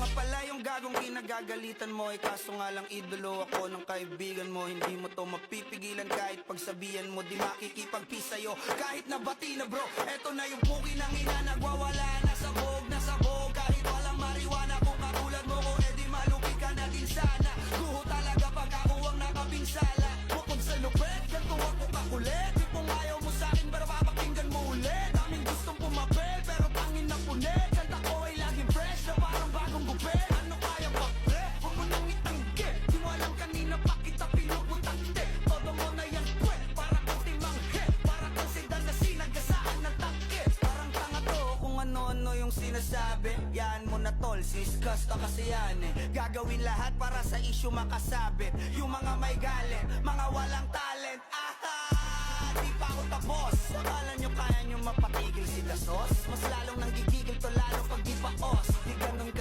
nga pala yung gagong kinagagalitan mo. Kaso nga lang idolo ako ng kaibigan mo. Hindi mo to mapipigilan kahit pagsabihan mo. Di makikipagpis sa'yo kahit nabati na bro. Eto na yung puki ng ina, nagwawala na sabog, na sabog. Kahit walang mariwana, kung katulad mo ko, edi malupi ka na din sana. Guho talaga pag ako ang nakapinsala. Bukod sa lupet, ganito ako kakulit. Tipong ayaw mo sa'kin pero papakinggan mo ulit. Daming gustong pumapel pero tangin na punit. Kanta ko ay laging fresh na parang bagong gupit. Ano kaya pa pre? Huwag mo nang itanggi. Di mo alam kanina pa kita pinuputakte. Todo mo na yan pwe, para kang timanghe. Para kang sedan na sinagasaan ng tangke. Parang tanga to kung ano-ano yung sinasabi. Yan mo na tol, siskas na kasi yan eh. Gagawin lahat para sa issue makasabit. Yung mga may galit, mga walang talent. Aha! Di pa ako tapos. Akala nyo kaya nyo mapatigil si Dasos? Mas lalong nang gigigil to lalo pag di pa os. Di ganun